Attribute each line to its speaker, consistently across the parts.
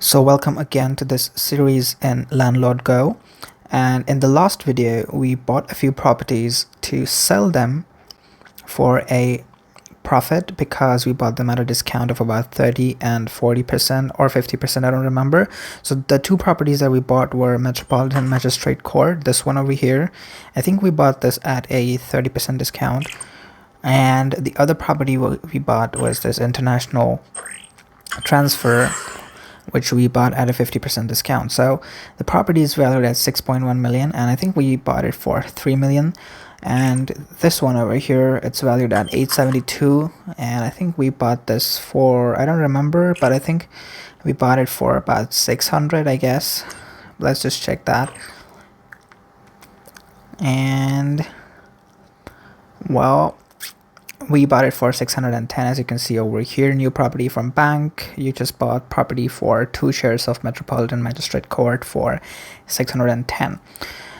Speaker 1: So welcome again to this series in Landlord Go. And in the last video, we bought a few properties to sell them for a profit because we bought them at a discount of about 30 and 40% or 50%, I don't remember. So the two properties that we bought were Metropolitan Magistrate Court, this one over here. I think we bought this at a 30% discount. And the other property we bought was this International Transfer, which we bought at a 50% discount. So the property is valued at 6.1 million, and I think we bought it for 3 million. And this one over here, it's valued at 872, and I think we bought this for, I don't remember, but I think we bought it for about 600, I guess. Let's just check that. And well, we bought it for 610, as you can see over here. New property from bank. You just bought property for 2 shares of Metropolitan Magistrate Court for 610.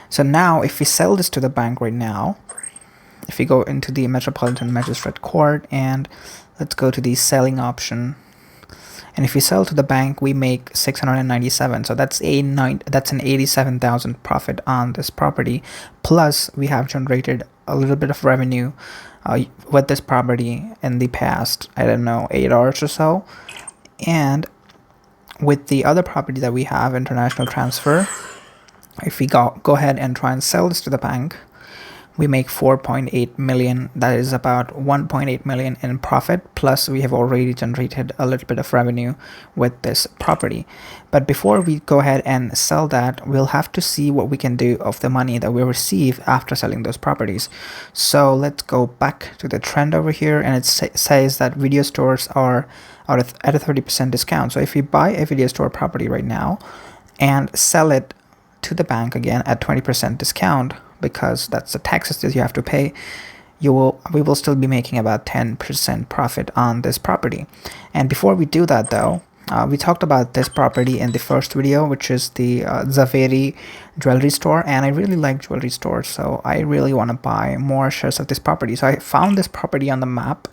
Speaker 1: So now if we sell this to the bank right now, if we go into the Metropolitan Magistrate Court and let's go to the selling option, and if we sell to the bank, we make 697. So that's an 87,000 profit on this property. Plus we have generated a little bit of revenue with this property in the past, I don't know, 8 hours or so. And with the other property that we have, International Transfer, if we go ahead and try and sell this to the bank, we make 4.8 million. That is about 1.8 million in profit, plus we have already generated a little bit of revenue with this property. But before we go ahead and sell that, we'll have to see what we can do of the money that we receive after selling those properties. So let's go back to the trend over here, and it says that video stores are at a 30% discount. So if we buy a video store property right now and sell it to the bank again at 20% discount, because that's the taxes that you have to pay, we will still be making about 10% profit on this property. And before we do that though, we talked about this property in the first video, which is the Zaveri jewelry store, and I really like jewelry stores, so I really want to buy more shares of this property. So I found this property on the map,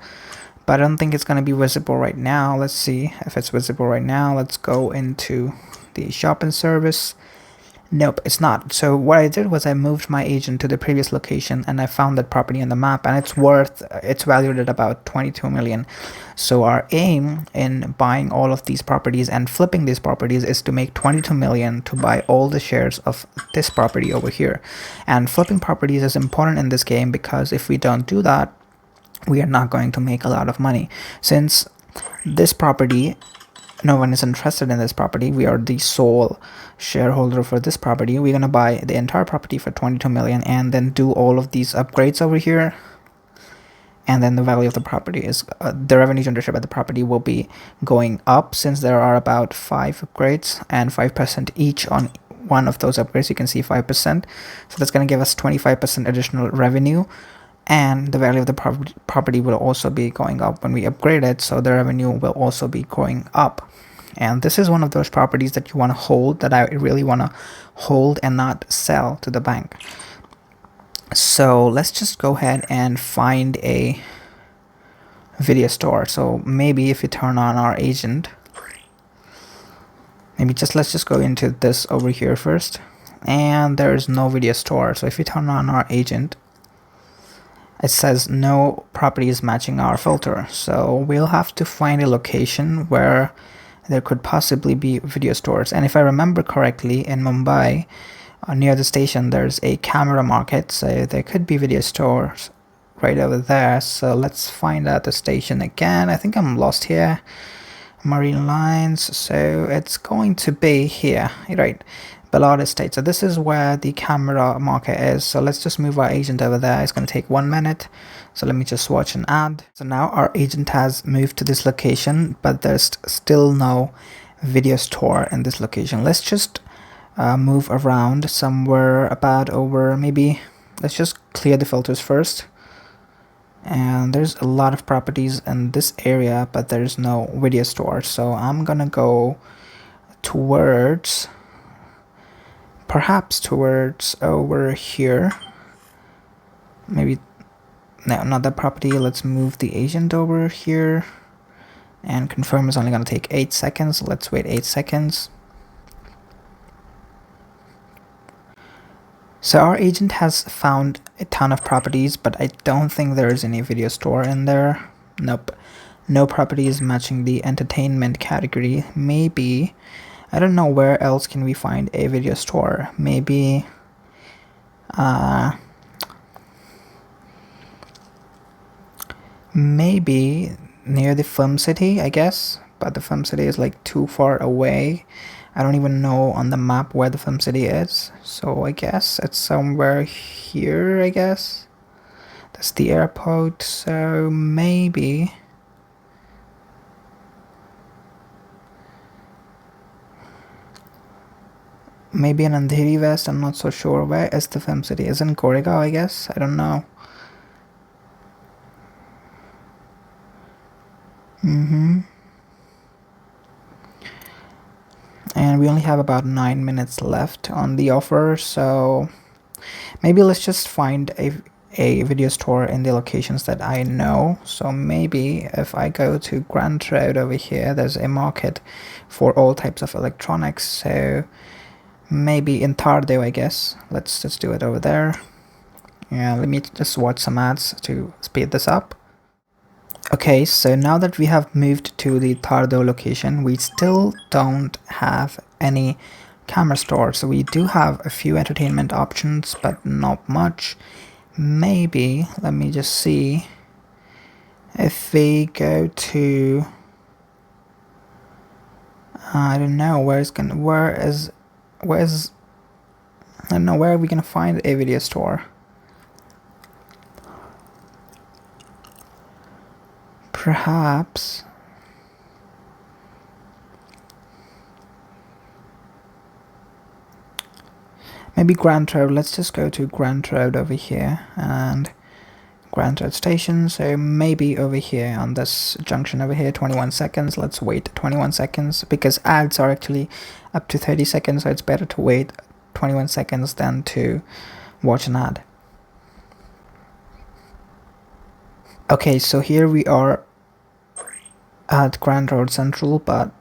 Speaker 1: but I don't think it's going to be visible right now. Let's see if it's visible right now. Let's go into the shopping service. Nope, it's not. So what I did was I moved my agent to the previous location, and I found that property on the map, and it's valued at about 22 million. So our aim in buying all of these properties and flipping these properties is to make 22 million to buy all the shares of this property over here. And flipping properties is important in this game because if we don't do that, we are not going to make a lot of money. Since this property, no one is interested in this property, we are the sole shareholder for this property, we're going to buy the entire property for 22 million and then do all of these upgrades over here, and then the value of the property is the revenue generated by the property will be going up, since there are about 5 upgrades and 5% each on one of those upgrades. You can see 5%, so that's going to give us 25% additional revenue, and the value of the property will also be going up when we upgrade it, so the revenue will also be going up. And this is one of those properties that you want to hold, that I really want to hold and not sell to the bank. So let's just go ahead and find a video store. So maybe if you turn on our agent, let's just go into this over here first, and there is no video store. So if you turn on our agent, it says no property is matching our filter. So we'll have to find a location where there could possibly be video stores. And if I remember correctly, in Mumbai, near the station, there's a camera market, so there could be video stores right over there. So let's find out the station again. I think I'm lost here. Marine Lines, so it's going to be here, right, Ballard Estate. So this is where the camera market is. So let's just move our agent over there. It's going to take 1 minute. So let me just watch an ad. So now our agent has moved to this location, but there's still no video store in this location. Let's just move around somewhere about over, maybe let's just clear the filters first. And there's a lot of properties in this area, but there's no video store. So I'm gonna go towards, perhaps towards over here. Maybe, no, not that property. Let's move the agent over here and confirm is only going to take 8 seconds. Let's wait 8 seconds. So our agent has found a ton of properties, but I don't think there is any video store in there. Nope. No properties matching the entertainment category. Maybe, I don't know where else can we find a video store. Maybe maybe near the film city, I guess, but the film city is like too far away. I don't even know on the map where the film city is, so I guess it's somewhere here, I guess. That's the airport, so maybe in Andheri West. I'm not so sure. Where is the film city? Is in Koregaon, I guess. I don't know. And we only have about 9 minutes left on the offer, so maybe let's just find a video store in the locations that I know. So maybe if I go to Grand Road over here, there's a market for all types of electronics. So maybe in Tardeo, I guess. Let's just do it over there. Yeah, let me just watch some ads to speed this up. Okay, so now that we have moved to the Tardeo location, we still don't have any camera store. So we do have a few entertainment options, but not much. Maybe, let me just see. If we go to, I don't know, I don't know, where are we gonna find a video store? Perhaps maybe Grand Road. Let's just go to Grand Road over here and Grand Road Station. So maybe over here on this junction over here, 21 seconds. Let's wait 21 seconds because ads are actually up to 30 seconds. So it's better to wait 21 seconds than to watch an ad. Okay, so here we are at Grand Road Central, but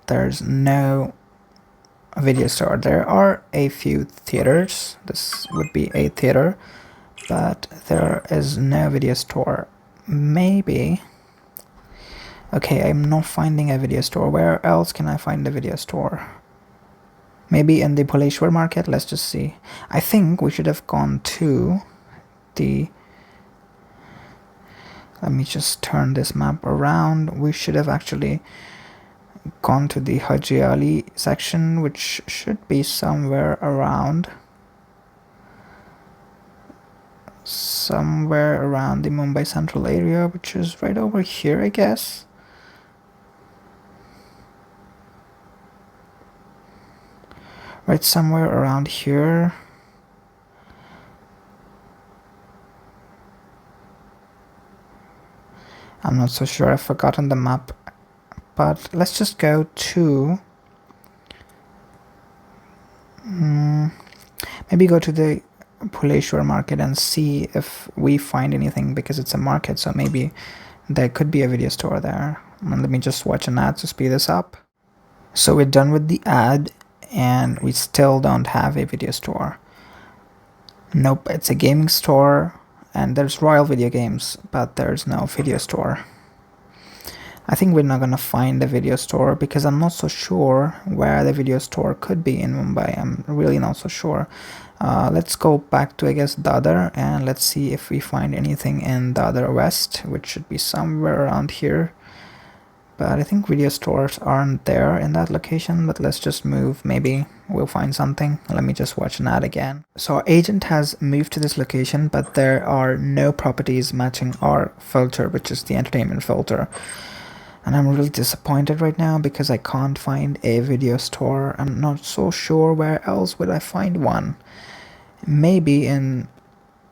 Speaker 1: there's no video store. There are a few theaters. This would be a theater, but there is no video store. Maybe, okay, I'm not finding a video store. Where else can I find a video store? Maybe in the Paleshwar market. Let's just see. I think we should have gone to the, let me just turn this map around. We should have actually gone to the Haji Ali section, which should be somewhere around the Mumbai Central area, which is right over here, I guess. Right somewhere around here. I'm not so sure, I've forgotten the map, but let's just go to maybe go to the Paleshwar market and see if we find anything, because it's a market, so maybe there could be a video store there. And let me just watch an ad to speed this up. So we're done with the ad and we still don't have a video store. Nope, it's a gaming store and there's Royal Video Games, but there's no video store. I think we're not gonna find a video store because I'm not so sure where the video store could be in Mumbai. I'm really not so sure. Let's go back to, I guess, Dadar, and let's see if we find anything in Dadar West, which should be somewhere around here. But I think video stores aren't there in that location, but let's just move. Maybe we'll find something. Let me just watch an ad again. So our agent has moved to this location, but there are no properties matching our filter, which is the entertainment filter. And I'm really disappointed right now because I can't find a video store. I'm not so sure where else would I find one. Maybe in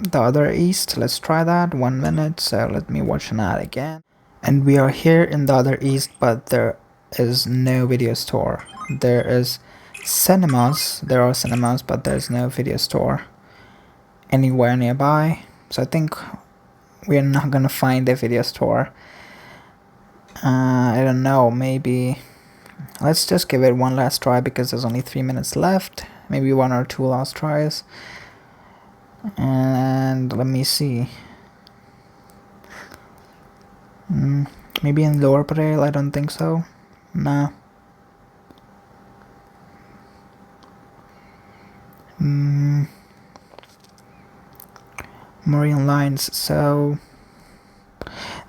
Speaker 1: the other east. Let's try that. 1 minute. So let me watch an ad again. And we are here in the other east, but there is no video store. There is cinemas. There are cinemas, but there's no video store anywhere nearby. So I think we're not gonna find a video store. I don't know, maybe let's just give it one last try because there's only 3 minutes left. Maybe 1 or 2 last tries. And let me see. Maybe in Lower Parel, I don't think so. Nah. Marine lines. So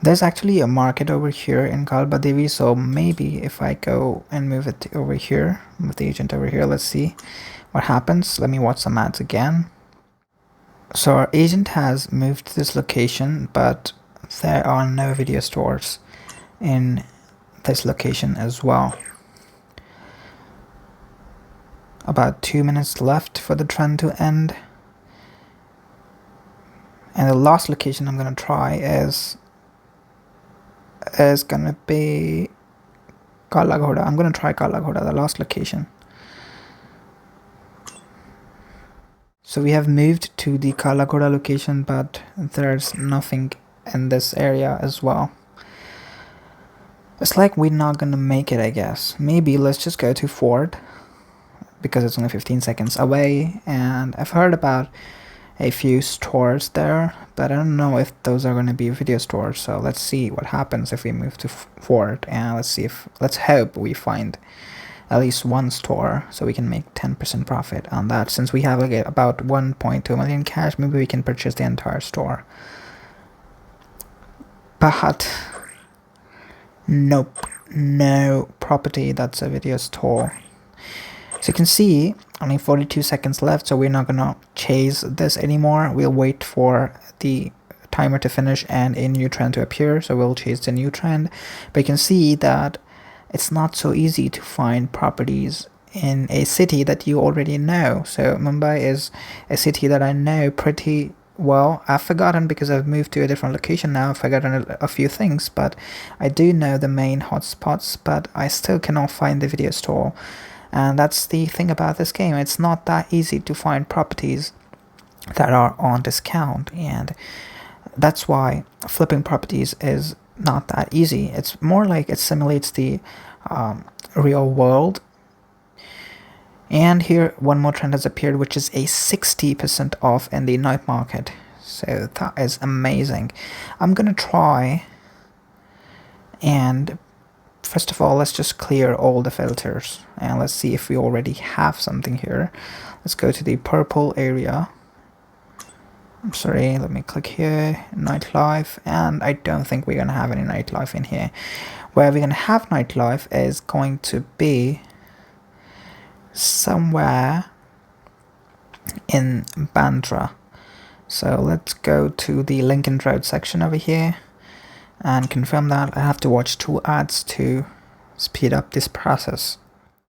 Speaker 1: there's actually a market over here in Kalbadevi, so maybe if I go and move it over here, move the agent over here, let's see what happens. Let me watch some ads again. So our agent has moved to this location, but there are no video stores in this location as well. About 2 minutes left for the trend to end. And the last location I'm gonna try is gonna be Kala Ghoda. I'm gonna try Kala Ghoda, the last location. So we have moved to the Kala Ghoda location, but there's nothing in this area as well. It's like we're not gonna make it, I guess. Maybe let's just go to Ford because it's only 15 seconds away, and I've heard about a few stores there, but I don't know if those are going to be video stores. So let's see what happens if we move to Ford, and let's hope we find at least one store so we can make 10% profit on that. Since we have like about 1.2 million cash, maybe we can purchase the entire store. But nope, no property that's a video store. So you can see only 42 seconds left, so we're not gonna chase this anymore. We'll wait for the timer to finish and a new trend to appear, so we'll chase the new trend. But you can see that it's not so easy to find properties in a city that you already know. So Mumbai is a city that I know pretty well. I've forgotten because I've moved to a different location now. I've forgotten a few things, but I do know the main hotspots, but I still cannot find the video store. And that's the thing about this game. It's not that easy to find properties that are on discount, and that's why flipping properties is not that easy. It's more like it simulates the real world. And here one more trend has appeared, which is a 60% off in the night market. So that is amazing. I'm gonna try, and first of all, let's just clear all the filters and let's see if we already have something here. Let's go to the purple area. I'm sorry, let me click here, nightlife, and I don't think we're gonna have any nightlife in here. Where we're gonna have nightlife is going to be somewhere in Bandra. So let's go to the Lincoln Road section over here and confirm that. I have to watch 2 ads to speed up this process.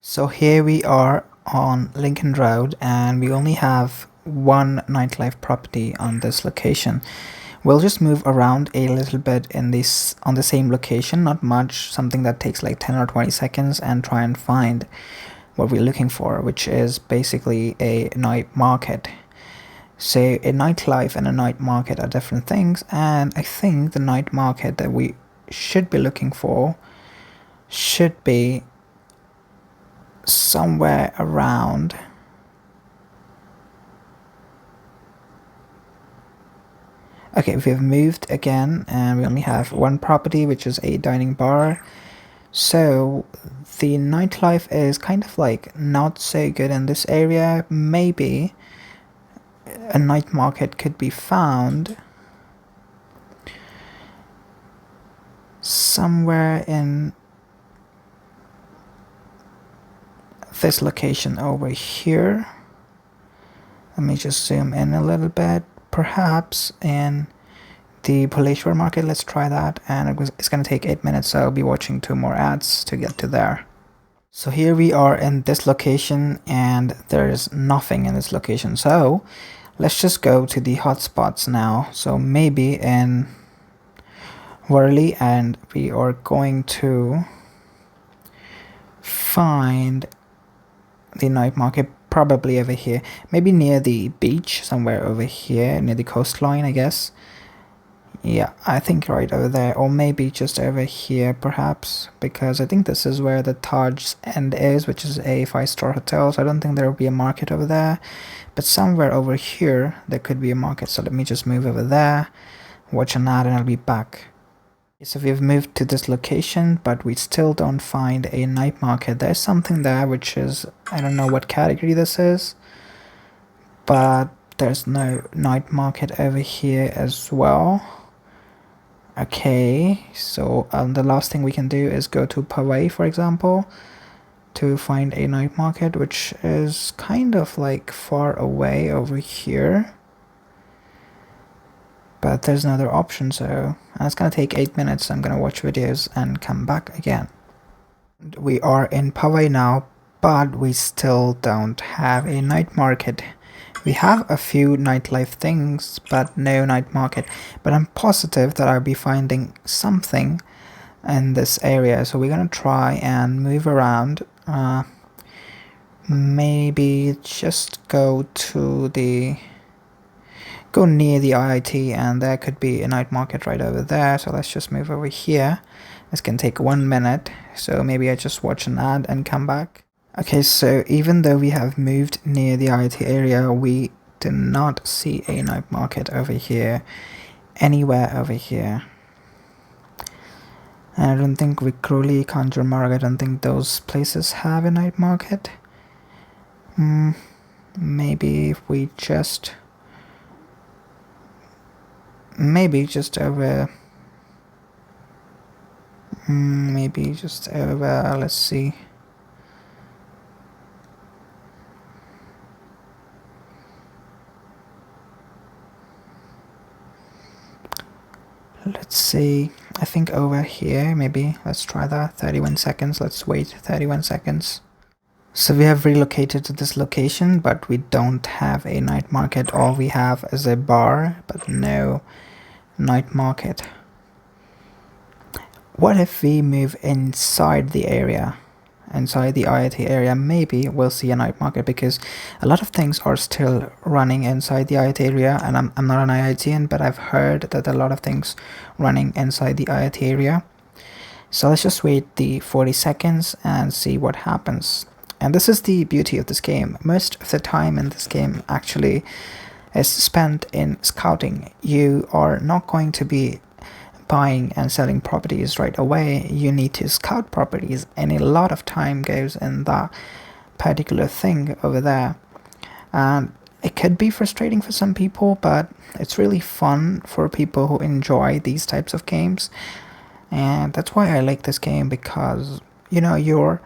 Speaker 1: So here we are on Lincoln Road, and we only have one nightlife property on this location. We'll just move around a little bit on the same location, not much, something that takes like 10 or 20 seconds, and try and find what we're looking for, which is basically a night market. So a nightlife and a night market are different things, and I think the night market that we should be looking for should be somewhere around okay, we've moved again, and we only have one property, which is a dining bar. So the nightlife is kind of like not so good in this area. Maybe a night market could be found somewhere in this location over here. Let me just zoom in a little bit. Perhaps in the Paleshwar market. Let's try that, and it's going to take 8 minutes, so I'll be watching 2 more ads to get to there. So here we are in this location, and there's nothing in this location. So let's just go to the hotspots now. So maybe in Worli, and we are going to find the night market probably over here, maybe near the beach, somewhere over here near the coastline, I guess. Yeah, I think right over there, or maybe just over here perhaps, because I think this is where the Taj End is, which is a 5-star hotel, so I don't think there will be a market over there, but somewhere over here there could be a market. So let me just move over there, watch an ad, and I'll be back. So we've moved to this location, but we still don't find a night market. There's something there which is, I don't know what category this is, but there's no night market over here as well. Okay, so the last thing we can do is go to Poway, for example, to find a night market, which is kind of like far away over here. But there's another option, so it's gonna take 8 minutes. I'm gonna watch videos and come back again. We are in Poway now, but we still don't have a night market. We have a few nightlife things, but no night market. But I'm positive that I'll be finding something in this area, so we're gonna try and move around. Maybe just go near the IIT, and there could be a night market right over there. So let's just move over here. This can take 1 minute, so maybe I just watch an ad and come back. Okay, so even though we have moved near the IIT area, we do not see a night market over here, anywhere over here. And I don't think Vikroli, Kanjurmarg, I don't think those places have a night market. Maybe if we just... maybe just over... let's see. Let's see, I think over here, maybe. Let's try that. 31 seconds. Let's wait 31 seconds. So we have relocated to this location, but we don't have a night market. All we have is a bar, but no night market. What if we move inside the area? Inside the IIT area, maybe we'll see a night market, because a lot of things are still running inside the IIT area, and I'm not an IITian, but I've heard that a lot of things running inside the IIT area. So let's just wait the 40 seconds and see what happens. And this is the beauty of this game. Most of the time in this game actually is spent in scouting. You are not going to be buying and selling properties right away. You need to scout properties, and a lot of time goes in that particular thing over there. And it could be frustrating for some people, but it's really fun for people who enjoy these types of games. And that's why I like this game, because you know, you're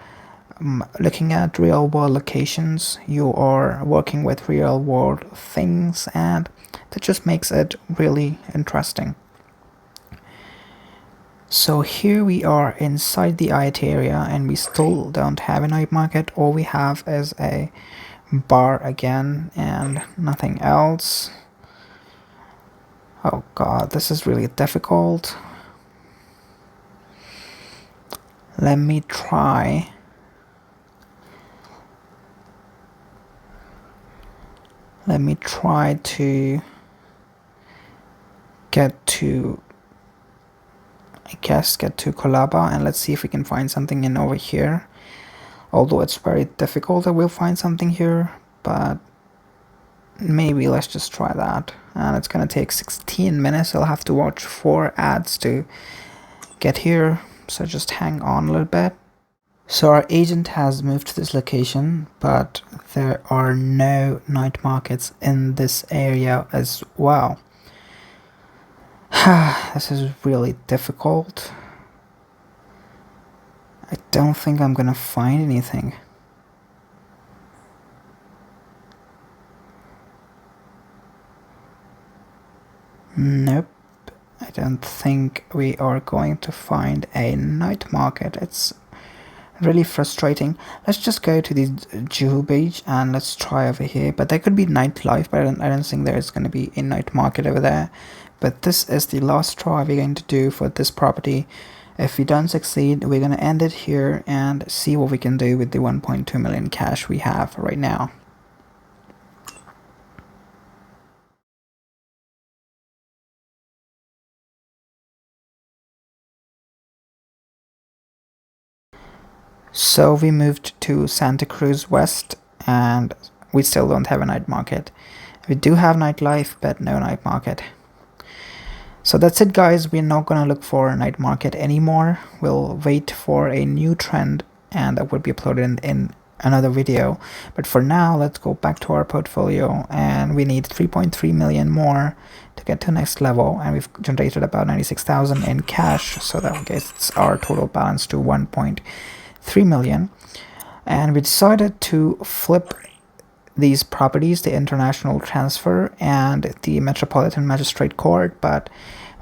Speaker 1: looking at real world locations, you are working with real world things, and that just makes it really interesting. So here we are inside the IIT area, and we still don't have a night market. All we have is a bar again and nothing else. Oh god, this is really difficult. Let me try. Let me try to get to Kolaba, and let's see if we can find something in over here. Although it's very difficult that we'll find something here, but maybe let's just try that. And it's gonna take 16 minutes. I'll have to watch 4 ads to get here, so just hang on a little bit. So our agent has moved to this location, but there are no night markets in this area as well. This is really difficult. I don't think I'm gonna find anything. Nope. I don't think we are going to find a night market. It's really frustrating. Let's just go to the Juhu Beach and let's try over here. But there could be nightlife, but I don't think there's going to be a night market over there. But this is the last try we're going to do for this property. If we don't succeed, we're going to end it here and see what we can do with the 1.2 million cash we have right now. So we moved to Santa Cruz West, and we still don't have a night market. We do have nightlife, but no night market. So that's it, guys. We're not gonna look for a night market anymore. We'll wait for a new trend, and that would be uploaded in another video. But for now, let's go back to our portfolio, and we need 3.3 million more to get to next level, and we've generated about 96,000 in cash, so that gets our total balance to 1.3 million. And we decided to flip these properties, the international transfer and the Metropolitan Magistrate Court, but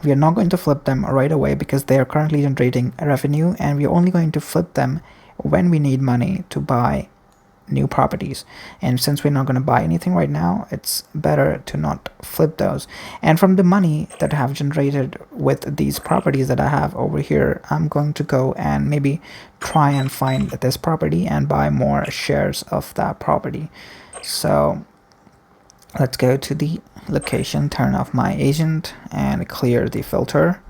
Speaker 1: we are not going to flip them right away because they are currently generating revenue, and we are only going to flip them when we need money to buy new properties. And since we're not going to buy anything right now, it's better to not flip those. And from the money that I have generated with these properties that I have over here, I'm going to go and maybe try and find this property and buy more shares of that property. So let's go to the location, turn off my agent, and clear the filter.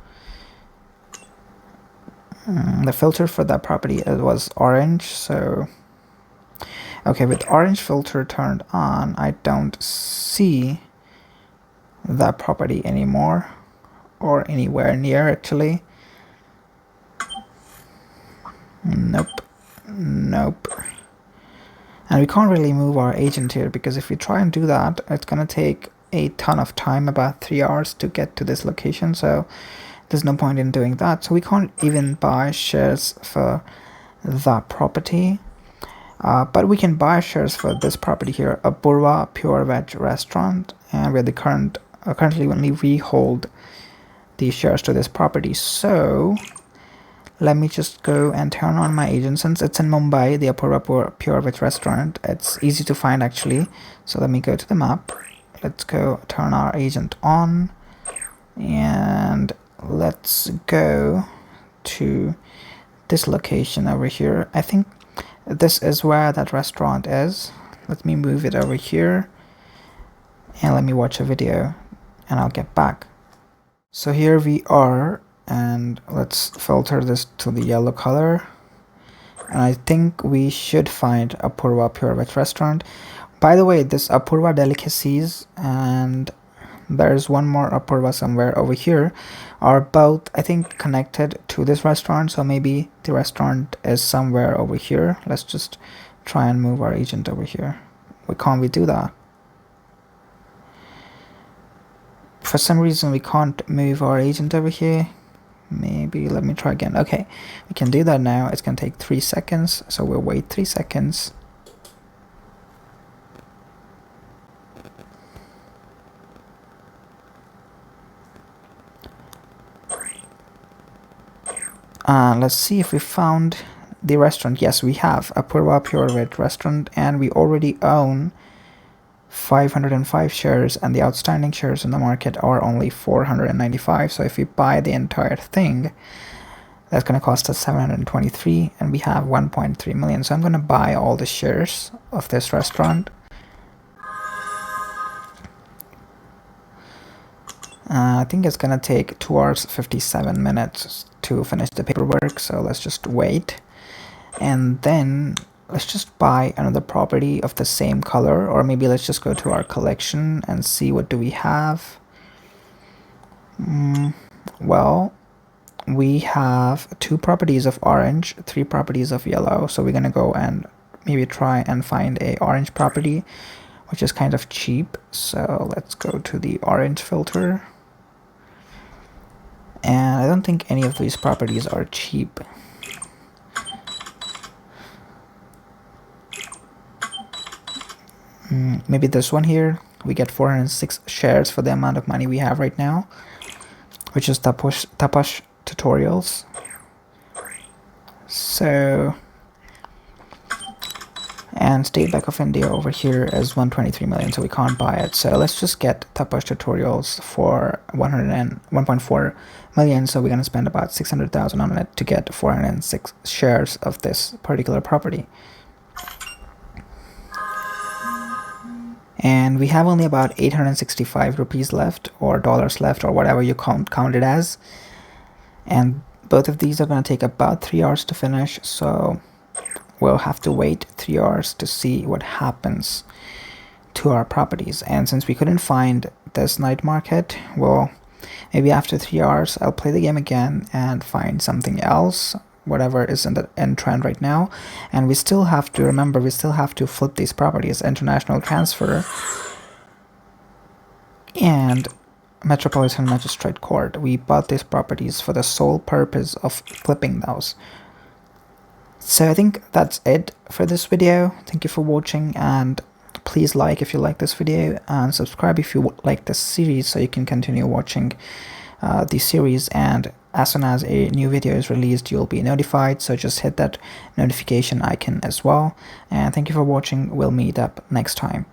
Speaker 1: The filter for that property, it was orange, so okay, with orange filter turned on, I don't see that property anymore, or anywhere near actually. Nope. And we can't really move our agent here, because if we try and do that, it's gonna take a ton of time, about 3 hours to get to this location, so there's no point in doing that. So we can't even buy shares for that property, but we can buy shares for this property here, a Burwa Pure Veg restaurant, and we're the currently only we hold the shares to this property. So let me just go and turn on my agent. Since it's in Mumbai, the Apurva Pure Veg restaurant, it's easy to find actually. So let me go to the map. Let's go turn our agent on, and let's go to this location over here. I think this is where that restaurant is. Let me move it over here, and let me watch a video, and I'll get back. So here we are, and let's filter this to the yellow color, and I think we should find Apurva Pure Veg restaurant. By the way, this Apurva Delicacies and there's one more Apurva somewhere over here are both, I think, connected to this restaurant, so maybe the restaurant is somewhere over here. Let's just try and move our agent over here. Can't we do that? For some reason we can't move our agent over here. Maybe let me try again. Okay, we can do that now. It's gonna take 3 seconds, so we'll wait 3 seconds. Let's see if we found the restaurant. Yes, we have a Apurva Pure Veg restaurant, and we already own 505 shares, and the outstanding shares in the market are only 495. So if we buy the entire thing, that's going to cost us 723, and we have 1.3 million. So I'm going to buy all the shares of this restaurant. I think it's going to take 2 hours 57 minutes to finish the paperwork, so let's just wait, and then let's just buy another property of the same color, or maybe let's just go to our collection and see what do we have. Well, we have 2 properties of orange, 3 properties of yellow, so we're gonna go and maybe try and find a orange property, which is kind of cheap. So let's go to the orange filter, and I don't think any of these properties are cheap. Maybe this one here. We get 406 shares for the amount of money we have right now, which is Tapash Tutorials. So, and State Bank of India over here is 123 million, so we can't buy it. So let's just get Tapash Tutorials for 1.4 million. So we're going to spend about 600,000 on it to get 406 shares of this particular property. And we have only about 865 rupees left, or dollars left, or whatever you count it as. And both of these are going to take about 3 hours to finish. So we'll have to wait 3 hours to see what happens to our properties. And since we couldn't find this night market, well, maybe after 3 hours I'll play the game again and find something else, whatever is in trend right now. And we still have to remember, we still have to flip these properties: international transfer and Metropolitan Magistrate Court. We bought these properties for the sole purpose of flipping those. So I think that's it for this video. Thank you for watching, and please like if you like this video, and subscribe if you like this series so you can continue watching the series. And as soon as a new video is released, you'll be notified, so just hit that notification icon as well. And thank you for watching. We'll meet up next time.